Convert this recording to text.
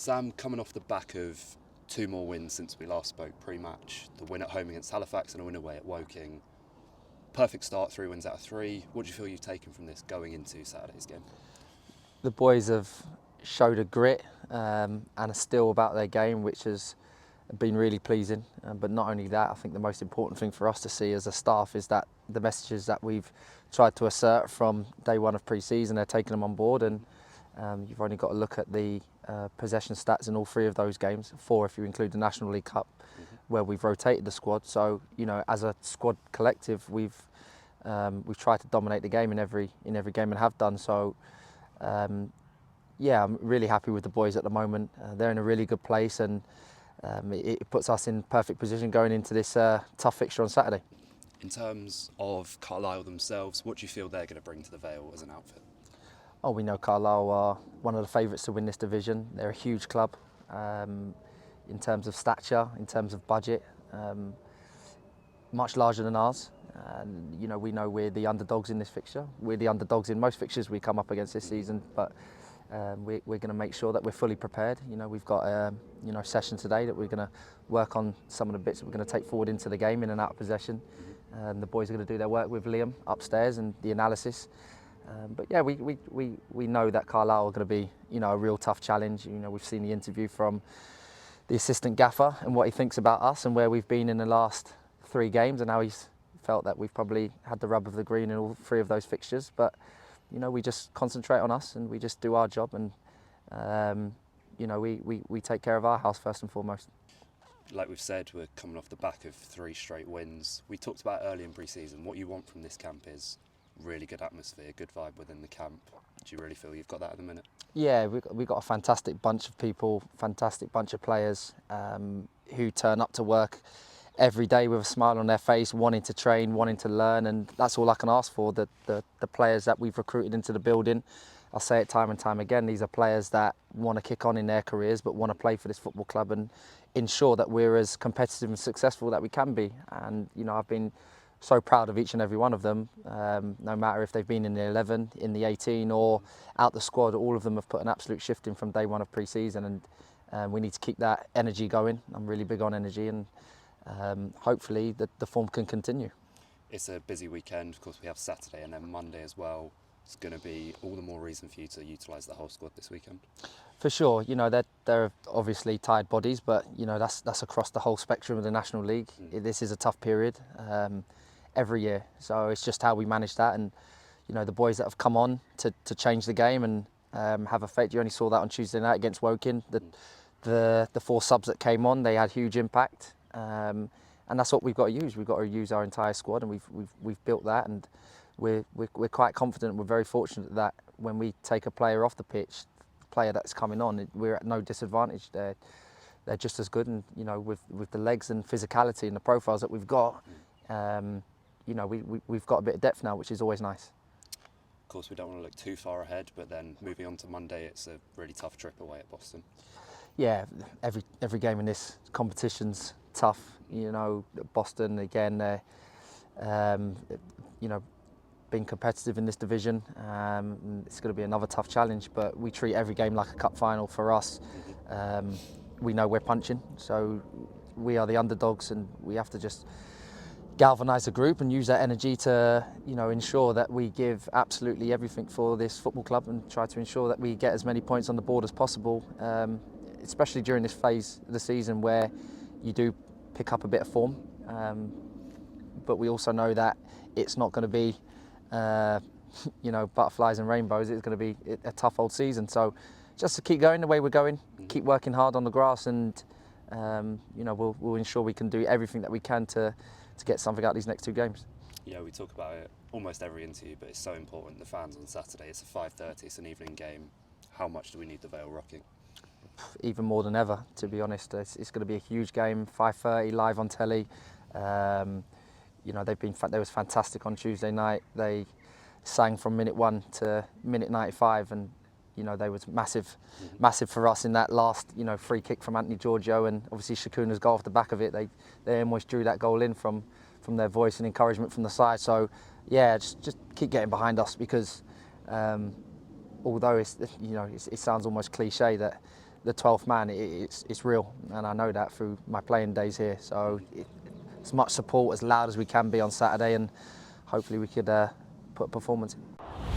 Sam, coming off the back of two more wins since we last spoke pre-match, the win at home against Halifax and a win away at Woking. Perfect start, 3 wins out of 3. What do you feel you've taken from this going into Saturday's game? The boys have showed a grit and a still about their game, which has been really pleasing. But not only that, I think the most important thing for us to see as a staff is that the messages that we've tried to assert from day one of pre-season, they're taking them on board. And you've only got to look at the possession stats in all 3 of those games, 4 if you include the National League Cup, where we've rotated the squad. So, you know, as a squad collective, we've tried to dominate the game in every game and have done so. Yeah, I'm really happy with the boys at the moment. They're in a really good place, and it puts us in perfect position going into this tough fixture on Saturday. In terms of Carlisle themselves, what do you feel they're going to bring to the Vale as an outfit? Oh, we know Carlisle are one of the favourites to win this division. They're a huge club in terms of stature, in terms of budget, much larger than ours. And you know, we know we're the underdogs in this fixture. We're the underdogs in most fixtures we come up against this season, but we're going to make sure that we're fully prepared. You know, we've got a session today that we're going to work on some of the bits that we're going to take forward into the game in and out of possession. The boys are going to do their work with Liam upstairs and the analysis. But yeah, we know that Carlisle are going to be, you know, a real tough challenge. You know, we've seen the interview from the assistant gaffer and what he thinks about us and where we've been in the last 3 games, and how he's felt that we've probably had the rub of the green in all 3 of those fixtures. But you know, we just concentrate on us and we just do our job, and you know, we take care of our house first and foremost. Like we've said, we're coming off the back of 3 straight wins. We talked about early in pre-season, what you want from this camp is really good atmosphere, good vibe within the camp. Do you really feel you've got that at the minute? Yeah, we've got a fantastic bunch of people, fantastic bunch of players who turn up to work every day with a smile on their face, wanting to train, wanting to learn, and that's all I can ask for. The players that we've recruited into the building, I'll say it time and time again, these are players that want to kick on in their careers but want to play for this football club and ensure that we're as competitive and successful that we can be. And you know, I've been so proud of each and every one of them, no matter if they've been in the 11, in the 18 or out the squad. All of them have put an absolute shift in from day one of pre-season, and we need to keep that energy going. I'm really big on energy, and hopefully the form can continue. It's a busy weekend. Of course, we have Saturday and then Monday as well. It's going to be all the more reason for you to utilise the whole squad this weekend. For sure, you know, they're obviously tired bodies, but you know, that's across the whole spectrum of the National League. This is a tough period every year, so it's just how we manage that. And you know, the boys that have come on to change the game and have effect. You only saw that on Tuesday night against Woking. The 4 subs that came on, they had huge impact. And that's what we've got to use. We've got to use our entire squad, and we've built that, and we're quite confident. We're very fortunate that when we take a player off the pitch, the player that's coming on, we're at no disadvantage. They're just as good, and you know, with the legs and physicality and the profiles that we've got, you know, we've got a bit of depth now, which is always nice. Of course, we don't want to look too far ahead, but then moving on to Monday, it's a really tough trip away at Boston. Yeah, every game in this competition's tough. You know, Boston again, you know, being competitive in this division, it's going to be another tough challenge. But we treat every game like a cup final for us. We know we're punching, so we are the underdogs, and we have to just galvanise the group and use that energy to, you know, ensure that we give absolutely everything for this football club and try to ensure that we get as many points on the board as possible. Especially during this phase of the season where you do pick up a bit of form, but we also know that it's not going to be, you know, butterflies and rainbows. It's going to be a tough old season. So just to keep going the way we're going, keep working hard on the grass, and you know, we'll ensure we can do everything that we can to get something out of these next 2 games. Yeah, we talk about it almost every interview, but it's so important. The fans on Saturday, it's a 5:30, it's an evening game. How much do we need the Vale rocking? Even more than ever, to be honest. It's going to be a huge game, 5:30 live on telly. You know, they was fantastic on Tuesday night. They sang from minute 1 to minute 95, and you know, they was massive for us in that last, you know, free kick from Anthony Giorgio, and obviously Shakuna's goal off the back of it. They almost drew that goal in from their voice and encouragement from the side. So yeah, just keep getting behind us, because although it's, you know, it sounds almost cliche that the 12th man, it's real, and I know that through my playing days here. So as much support, as loud as we can be on Saturday, and hopefully we could put a performance in.